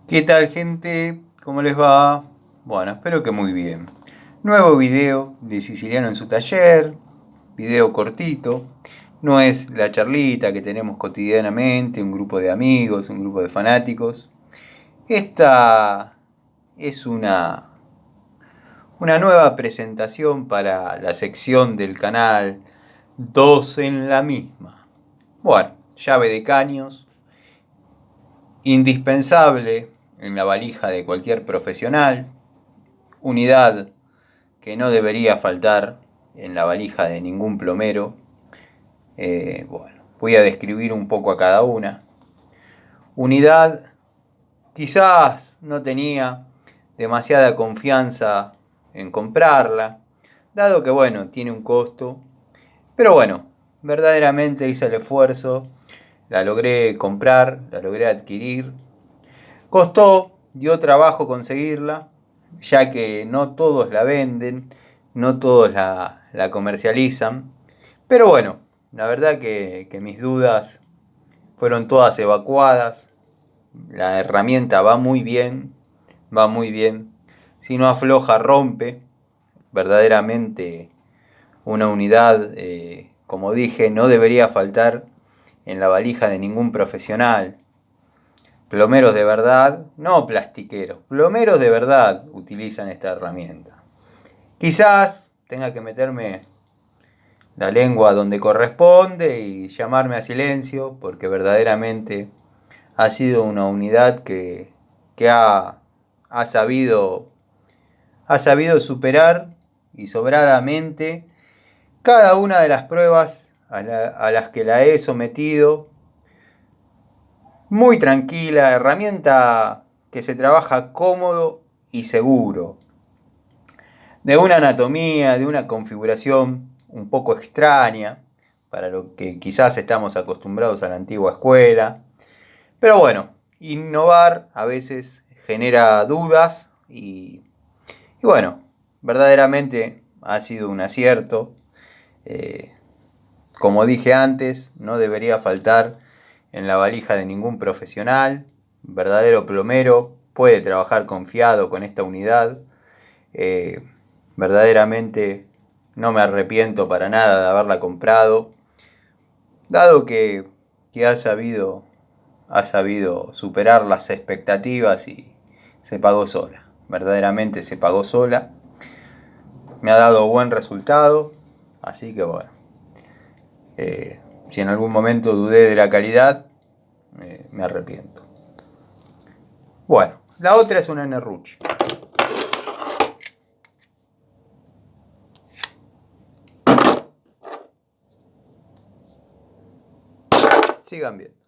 ¿Qué tal, gente? ¿Cómo les va? Bueno, espero que muy bien. Nuevo video de Siciliano en su taller, video cortito. No es la charlita que tenemos cotidianamente, un grupo de amigos, un grupo de fanáticos. Esta es una nueva presentación para la sección del canal Dos en la misma. Bueno, llave de caños, indispensable en la valija de cualquier profesional, unidad que no debería faltar en la valija de ningún plomero. Bueno, voy a describir un poco a cada una. Unidad, quizás no tenía demasiada confianza en comprarla, dado que bueno, tiene un costo, pero bueno, verdaderamente hice el esfuerzo, la logré comprar, la logré adquirir. Costó, dio trabajo conseguirla, ya que no todos la venden, no todos la comercializan. Pero bueno, la verdad que mis dudas fueron todas evacuadas. La herramienta va muy bien, va muy bien. Si no afloja, rompe. Verdaderamente una unidad, como dije, no debería faltar en la valija de ningún profesional. Plomeros de verdad, no plastiqueros, plomeros de verdad utilizan esta herramienta. Quizás tenga que meterme la lengua donde corresponde y llamarme a silencio, porque verdaderamente ha sido una unidad que ha sabido superar y sobradamente cada una de las pruebas a las que la he sometido. Muy tranquila, herramienta que se trabaja cómodo y seguro. De una anatomía, de una configuración un poco extraña, para lo que quizás estamos acostumbrados a la antigua escuela. Pero bueno, innovar a veces genera dudas y bueno, verdaderamente ha sido un acierto. Como dije antes, no debería faltar en la valija de ningún profesional. Verdadero plomero puede trabajar confiado con esta unidad. Verdaderamente no me arrepiento para nada de haberla comprado, dado que ha sabido superar las expectativas y se pagó sola. Verdaderamente se pagó sola. Me ha dado buen resultado, así que bueno. Si en algún momento dudé de la calidad, me arrepiento. Bueno, la otra es una Nerrucci. Sigan bien.